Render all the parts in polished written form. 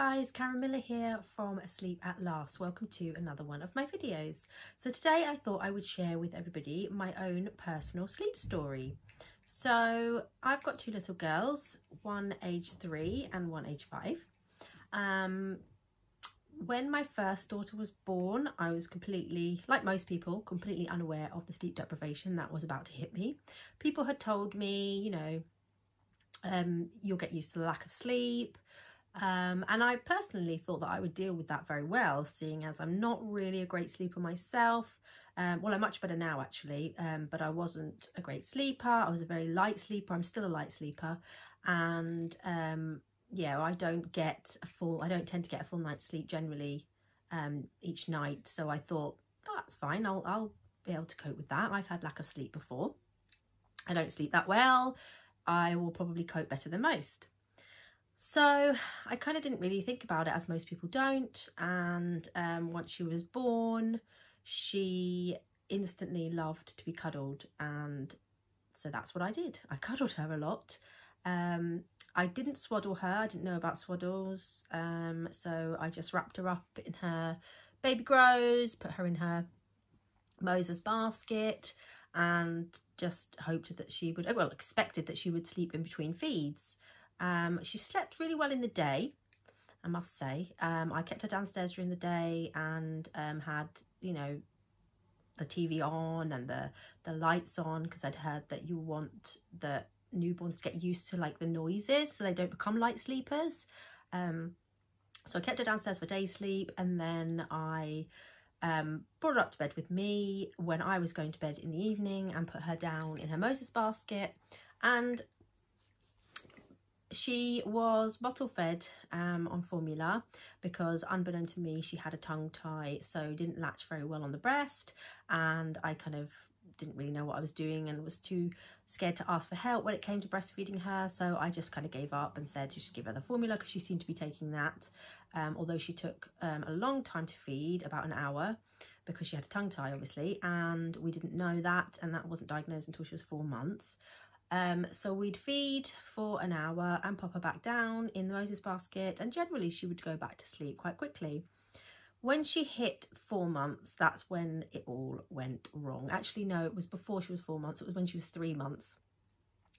guys, Karen Miller here from Asleep at Last. Welcome to another one of my videos. So today I thought I would share with everybody my own personal sleep story. So I've got two little girls, one age 3 and one age 5. When my first daughter was born, I was completely, like most people, completely unaware of the sleep deprivation that was about to hit me. People had told me, you know, you'll get used to the lack of sleep. And I personally thought that I would deal with that very well, seeing as I'm not really a great sleeper myself. Well, I'm much better now actually, but I wasn't a great sleeper. I was a very light sleeper. I'm still a light sleeper. And yeah, I don't tend to get a full night's sleep generally each night. So I thought, oh, that's fine. I'll be able to cope with that. I've had lack of sleep before. I don't sleep that well. I will probably cope better than most. So I kind of didn't really think about it, as most people don't. And once she was born, she instantly loved to be cuddled. And so that's what I did. I cuddled her a lot. I didn't swaddle her. I didn't know about swaddles. So I just wrapped her up in her baby grows, put her in her Moses basket, and just hoped that she would, well, expected that she would sleep in between feeds. She slept really well in the day, I must say. I kept her downstairs during the day and had, you know, the TV on and the lights on, because I'd heard that you want the newborns to get used to like the noises so they don't become light sleepers. So I kept her downstairs for day sleep, and then I brought her up to bed with me when I was going to bed in the evening and put her down in her Moses basket. And she was bottle fed on formula, because unbeknown to me she had a tongue tie, so didn't latch very well on the breast, and I kind of didn't really know what I was doing and was too scared to ask for help when it came to breastfeeding her. So I just kind of gave up and said to just give her the formula, because she seemed to be taking that, although she took a long time to feed, about an hour, because she had a tongue tie obviously, and we didn't know that, and that wasn't diagnosed until she was 4 months. So we'd feed for an hour and pop her back down in the Moses basket, and generally she would go back to sleep quite quickly. When she hit 4 months, that's when it all went wrong. Actually, no, it was before she was 4 months. It was when she was 3 months.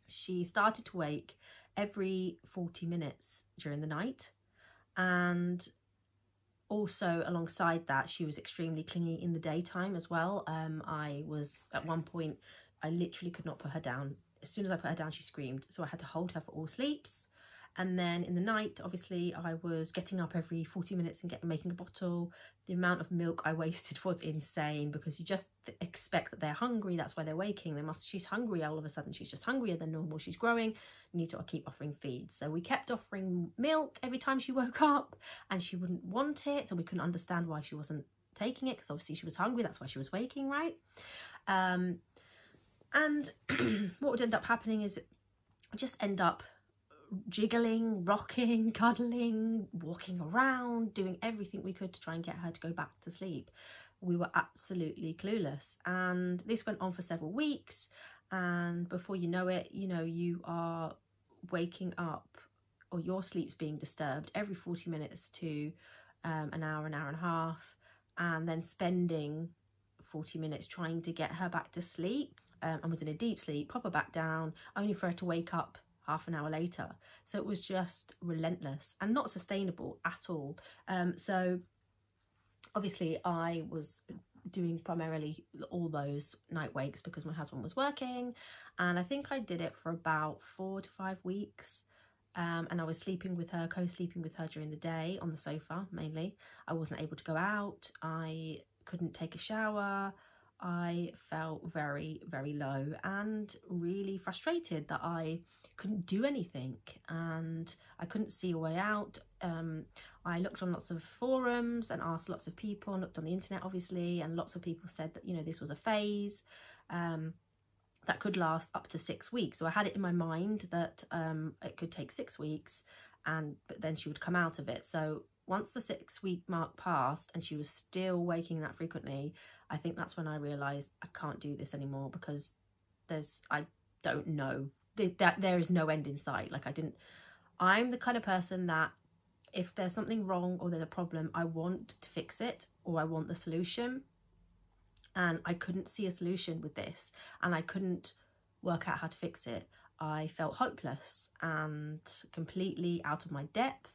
She started to wake every 40 minutes during the night. And also alongside that, she was extremely clingy in the daytime as well. I was, at one point, I literally could not put her down. As soon as I put her down, she screamed. So I had to hold her for all sleeps. And then in the night, obviously, I was getting up every 40 minutes and making a bottle. The amount of milk I wasted was insane, because you just expect that they're hungry. That's why they're waking. She's hungry all of a sudden. She's just hungrier than normal. She's growing. You need to keep offering feeds. So we kept offering milk every time she woke up, and she wouldn't want it. So we couldn't understand why she wasn't taking it, because obviously she was hungry. That's why she was waking, right? And what would end up happening is just end up jiggling, rocking, cuddling, walking around, doing everything we could to try and get her to go back to sleep. We were absolutely clueless, and this went on for several weeks, and before you know it, you know, you are waking up, or your sleep's being disturbed every 40 minutes to an hour and a half, and then spending 40 minutes trying to get her back to sleep, and was in a deep sleep, pop her back down, only for her to wake up half an hour later. So it was just relentless and not sustainable at all. So obviously I was doing primarily all those night wakes because my husband was working, and I think I did it for about 4 to 5 weeks. And I was sleeping with her, co-sleeping with her during the day on the sofa mainly. I wasn't able to go out. I couldn't take a shower. I felt very, very low and really frustrated that I couldn't do anything, and I couldn't see a way out. I looked on lots of forums and asked lots of people, and looked on the internet obviously, and lots of people said that, you know, this was a phase that could last up to 6 weeks. So I had it in my mind that it could take 6 weeks, but then she would come out of it. So once the 6-week mark passed and she was still waking that frequently, I think that's when I realised I can't do this anymore, because I don't know, that there is no end in sight. Like I'm the kind of person that if there's something wrong or there's a problem, I want to fix it, or I want the solution. And I couldn't see a solution with this, and I couldn't work out how to fix it. I felt hopeless and completely out of my depth,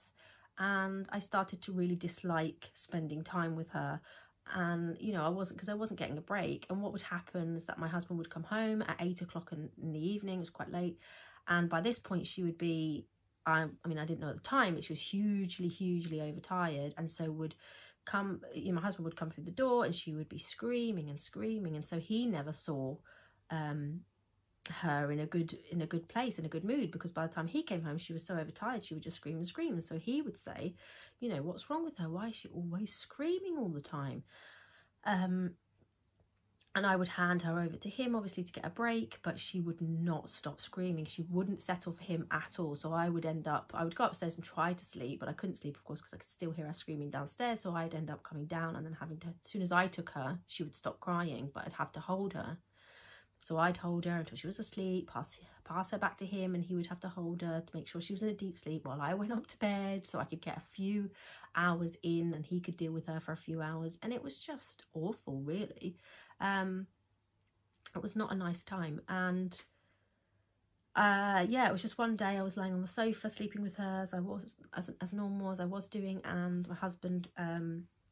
and I started to really dislike spending time with her. And you know, I wasn't getting a break. And what would happen is that my husband would come home at 8 o'clock in the evening. It was quite late, and by this point she would be, I mean, I didn't know at the time, but she was hugely overtired, and so would come, you know, my husband would come through the door and she would be screaming, and so he never saw her in a good place, in a good mood, because by the time he came home she was so overtired she would just scream and scream. And so he would say, you know, what's wrong with her, why is she always screaming all the time? And I would hand her over to him, obviously, to get a break, but she would not stop screaming. She wouldn't settle for him at all. So I would go upstairs and try to sleep, but I couldn't sleep, of course, because I could still hear her screaming downstairs. So I'd end up coming down and then having to, as soon as I took her, she would stop crying, but I'd have to hold her. So I'd hold her until she was asleep, pass her back to him, and he would have to hold her to make sure she was in a deep sleep while I went up to bed, so I could get a few hours in and he could deal with her for a few hours. And it was just awful, really. It was not a nice time. And yeah, it was just one day I was lying on the sofa sleeping with her as normal as I was doing, and my husband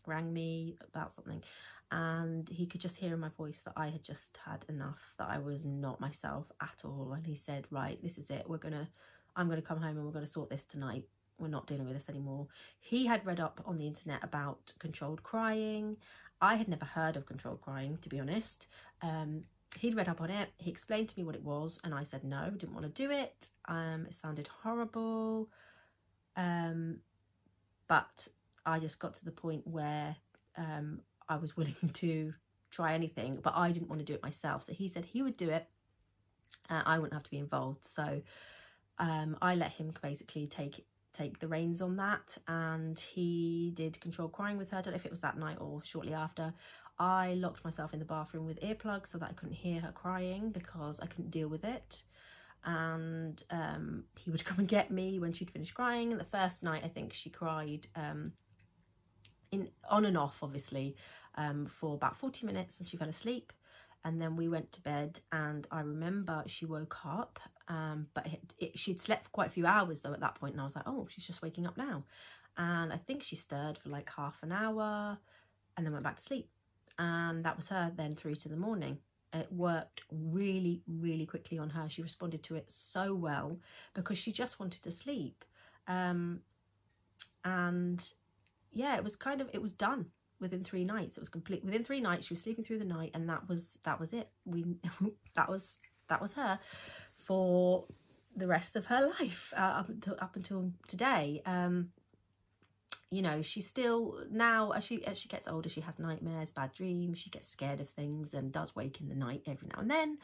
rang me about something, and he could just hear in my voice that I had just had enough, that I was not myself at all. And he said, right, this is it, I'm gonna come home and we're gonna sort this tonight. We're not dealing with this anymore. He had read up on the internet about controlled crying. I had never heard of controlled crying, to be honest. He'd read up on it. He explained to me what it was, and I said no, didn't want to do it. It sounded horrible. But I just got to the point where I was willing to try anything, but I didn't want to do it myself. So he said he would do it. I wouldn't have to be involved. So I let him basically take the reins on that, and he did controlled crying with her. I don't know if it was that night or shortly after. I locked myself in the bathroom with earplugs so that I couldn't hear her crying, because I couldn't deal with it. And he would come and get me when she'd finished crying. And the first night, I think she cried on and off, obviously, for about 40 minutes, and she fell asleep. And then we went to bed, and I remember she woke up, but she'd slept for quite a few hours though at that point, and I was like, oh, she's just waking up now. And I think she stirred for like half an hour and then went back to sleep. And that was her then through to the morning. It worked really quickly on her. She responded to it so well because she just wanted to sleep. And yeah, it was done within 3 nights. It was complete. Within 3 nights, she was sleeping through the night, and that was it. That was her for the rest of her life, up until today. You know, she's still, now as she gets older, she has nightmares, bad dreams, she gets scared of things and does wake in the night every now and then,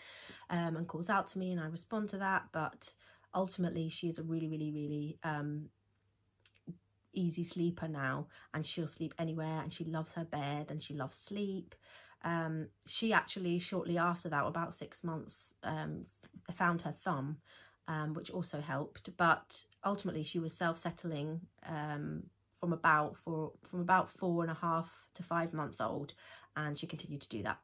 and calls out to me, and I respond to that. But ultimately she's a really easy sleeper now, and she'll sleep anywhere, and she loves her bed, and she loves sleep. She actually, shortly after that, about 6 months, found her thumb, which also helped. But ultimately she was self-settling from about 4.5 to 5 months old, and she continued to do that,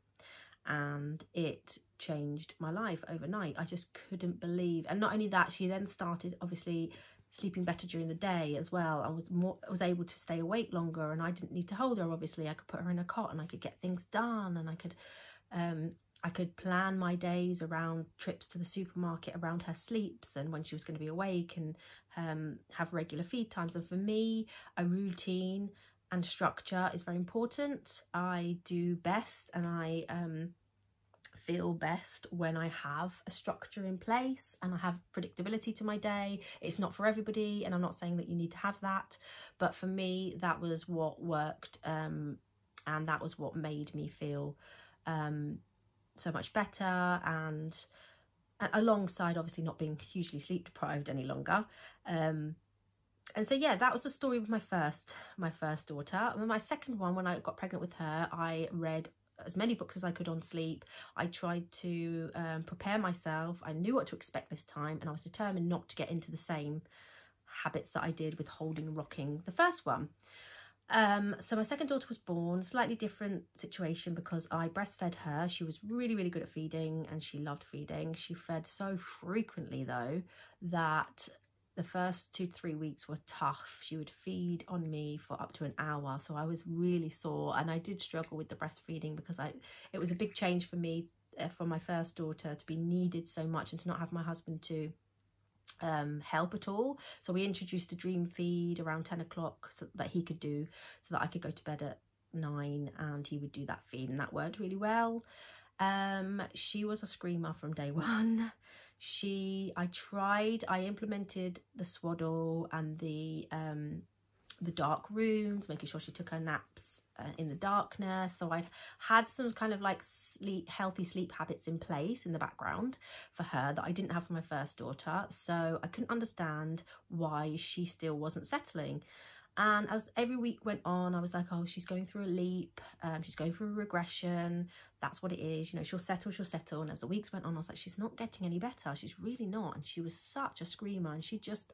and it changed my life overnight. I just couldn't believe. And not only that, she then started obviously sleeping better during the day as well. I was able to stay awake longer, and I didn't need to hold her. Obviously, I could put her in a cot, and I could get things done, and I could plan my days around trips to the supermarket, around her sleeps and when she was going to be awake, and have regular feed times. And for me, a routine and structure is very important. I do best, and I feel best when I have a structure in place and I have predictability to my day. It's not for everybody, and I'm not saying that you need to have that, but for me that was what worked, and that was what made me feel so much better, and alongside obviously not being hugely sleep deprived any longer. And so yeah, that was the story with my first daughter. And my second one, when I got pregnant with her, I read as many books as I could on sleep. I tried to prepare myself. I knew what to expect this time, and I was determined not to get into the same habits that I did with holding and rocking the first one. So my second daughter was born, slightly different situation because I breastfed her. She was really, really good at feeding and she loved feeding. She fed so frequently though that the first 2 to 3 weeks were tough. She would feed on me for up to an hour. So I was really sore, and I did struggle with the breastfeeding because it was a big change for me for my first daughter to be needed so much and to not have my husband to help at all. So we introduced a dream feed around 10 o'clock so that he could do, so that I could go to bed at 9 and he would do that feed, and that worked really well. She was a screamer from day one. I implemented the swaddle and the dark rooms, making sure she took her naps in the darkness. So I had some kind of like healthy sleep habits in place in the background for her that I didn't have for my first daughter. So I couldn't understand why she still wasn't settling. And as every week went on, I was like, oh, she's going through a leap, she's going through a regression, that's what it is, you know, she'll settle. And as the weeks went on, I was like, she's not getting any better, she's really not. And she was such a screamer, and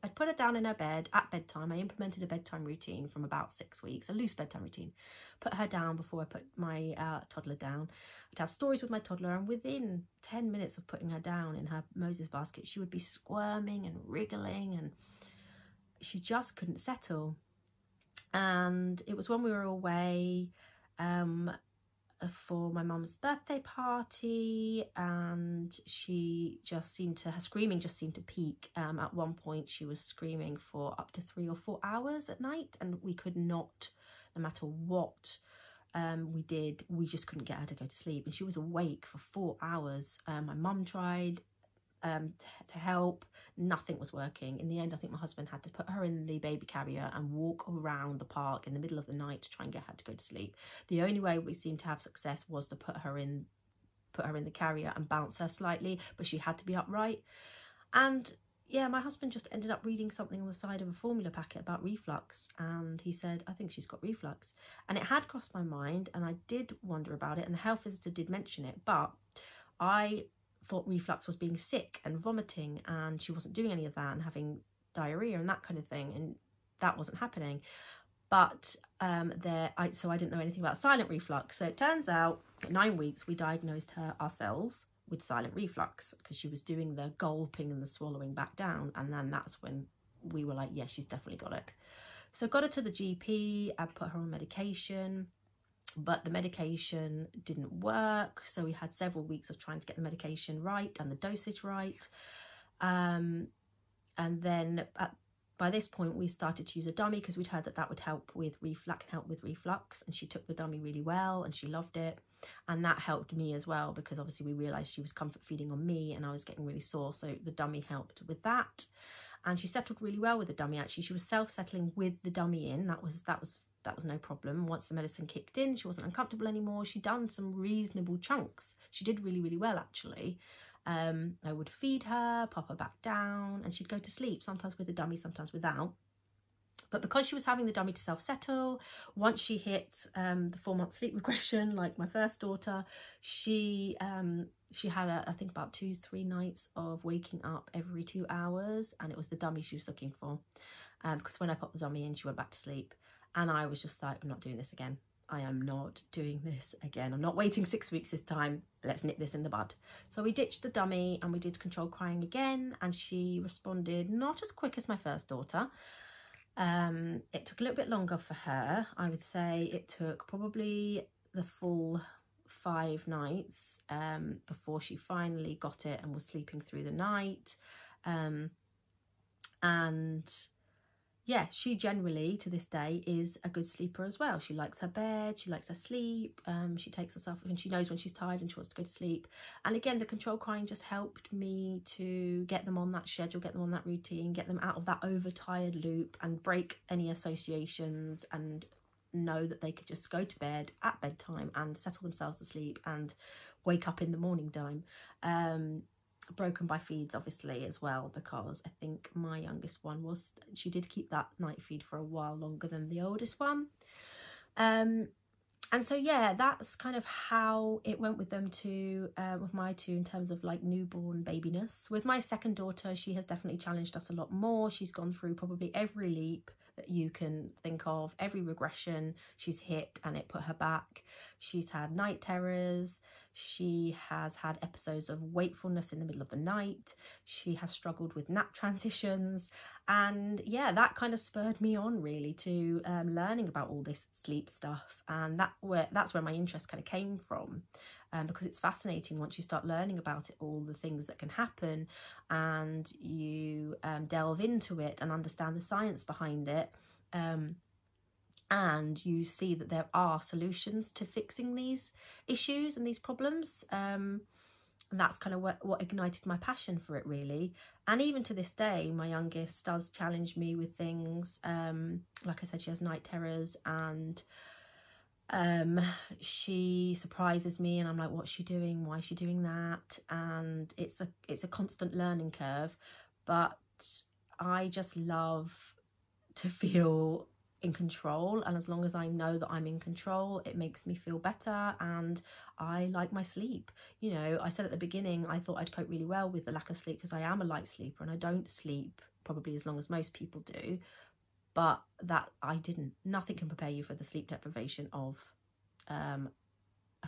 I'd put her down in her bed at bedtime. I implemented a bedtime routine from about 6 weeks, a loose bedtime routine. Put her down before I put my toddler down. I'd have stories with my toddler, and within 10 minutes of putting her down in her Moses basket, she would be squirming and wriggling, and she just couldn't settle. And it was when we were away for my mum's birthday party, and her screaming just seemed to peak. At one point she was screaming for up to 3 or 4 hours at night, and we could not, no matter what we did, we just couldn't get her to go to sleep, and she was awake for 4 hours. My mum tried to help, nothing was working. In the end, I think my husband had to put her in the baby carrier and walk around the park in the middle of the night to try and get her to go to sleep. The only way we seemed to have success was to put her in the carrier and bounce her slightly, but she had to be upright. And yeah, my husband just ended up reading something on the side of a formula packet about reflux, and he said, I think she's got reflux. And it had crossed my mind, and I did wonder about it, and the health visitor did mention it, but I thought reflux was being sick and vomiting, and she wasn't doing any of that and having diarrhea and that kind of thing, and that wasn't happening. But so I didn't know anything about silent reflux. So it turns out at 9 weeks we diagnosed her ourselves with silent reflux because she was doing the gulping and the swallowing back down, and then that's when we were like, yes, she's definitely got it. So got her to the GP, I put her on medication, but the medication didn't work. So we had several weeks of trying to get the medication right and the dosage right. And then by this point we started to use a dummy because we'd heard that would help with reflux, and she took the dummy really well and she loved it. And that helped me as well, because obviously we realized she was comfort feeding on me and I was getting really sore. So the dummy helped with that. And she settled really well with the dummy. Actually, she was self-settling with the dummy in. That was no problem. Once the medicine kicked in, she wasn't uncomfortable anymore. She'd done some reasonable chunks. She did really, really well, actually. I would feed her, pop her back down, and she'd go to sleep, sometimes with the dummy, sometimes without. But because she was having the dummy to self-settle, once she hit the 4-month sleep regression, like my first daughter, she had, I think, about 2-3 nights of waking up every 2 hours, and it was the dummy she was looking for. Because when I popped the dummy in, she went back to sleep. And I was just like, I'm not doing this again. I am not doing this again. I'm not waiting 6 weeks this time. Let's nip this in the bud. So we ditched the dummy and we did controlled crying again. And she responded not as quick as my first daughter. It took a little bit longer for her. I would say it took probably the full 5 nights before she finally got it and was sleeping through the night. And yeah, she generally, to this day, is a good sleeper as well. She likes her bed, she likes her sleep, she takes herself, and she knows when she's tired and she wants to go to sleep. And again, the control crying just helped me to get them on that schedule, get them on that routine, get them out of that overtired loop and break any associations, and know that they could just go to bed at bedtime and settle themselves to sleep and wake up in the morning time. Broken by feeds, obviously, as well, because I think my youngest one she did keep that night feed for a while longer than the oldest one. And so, yeah, that's kind of how it went with them too, with my two, in terms of like newborn babiness. With my second daughter, she has definitely challenged us a lot more. She's gone through probably every leap that you can think of, every regression she's hit, and it put her back. She's had night terrors. She has had episodes of wakefulness in the middle of the night. She has struggled with nap transitions. And yeah, that kind of spurred me on really to learning about all this sleep stuff. And that's where my interest kind of came from, because it's fascinating once you start learning about it, all the things that can happen, and you delve into it and understand the science behind it. And you see that there are solutions to fixing these issues and these problems. And that's kind of what ignited my passion for it, really. And even to this day, my youngest does challenge me with things. Like I said, she has night terrors, and she surprises me, and I'm like, what's she doing? Why is she doing that? And it's a constant learning curve. But I just love to feel in control, and as long as I know that I'm in control, it makes me feel better, and I like my sleep. You know, I said at the beginning I thought I'd cope really well with the lack of sleep because I am a light sleeper and I don't sleep probably as long as most people do, but that I didn't. Nothing can prepare you for the sleep deprivation of a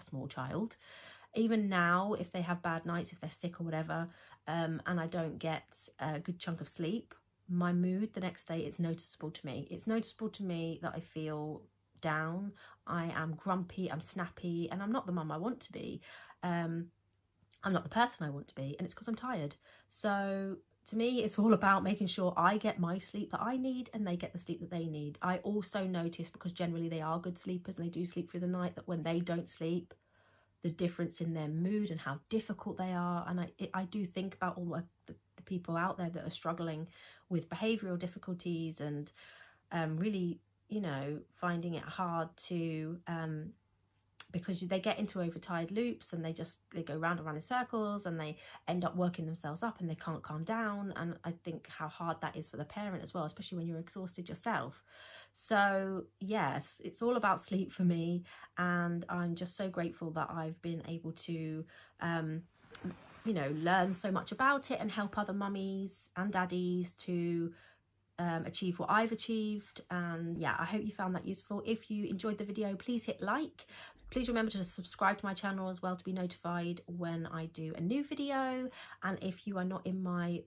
small child. Even now, if they have bad nights, if they're sick or whatever, and I don't get a good chunk of sleep, my mood the next day, it's noticeable to me. It's noticeable to me that I feel down, I am grumpy, I'm snappy, and I'm not the mum I want to be. I'm not the person I want to be, and it's because I'm tired. So to me, it's all about making sure I get my sleep that I need and they get the sleep that they need. I also notice, because generally they are good sleepers and they do sleep through the night, that when they don't sleep, the difference in their mood and how difficult they are. And I do think about all the people out there that are struggling with behavioural difficulties and really, you know, finding it hard to because they get into overtired loops and they go round and round in circles, and they end up working themselves up and they can't calm down. And I think how hard that is for the parent as well, especially when you're exhausted yourself. So yes, it's all about sleep for me, and I'm just so grateful that I've been able to you know, learn so much about it and help other mummies and daddies to achieve what I've achieved. And yeah, I hope you found that useful. If you enjoyed the video, please hit like. Please remember to subscribe to my channel as well to be notified when I do a new video. And if you are not in my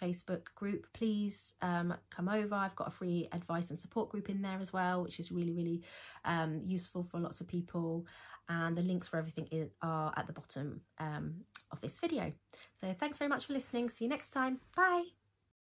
Facebook group, please come over. I've got a free advice and support group in there as well, which is really, really useful for lots of people. And the links for everything are at the bottom of this video. So thanks very much for listening. See you next time. Bye.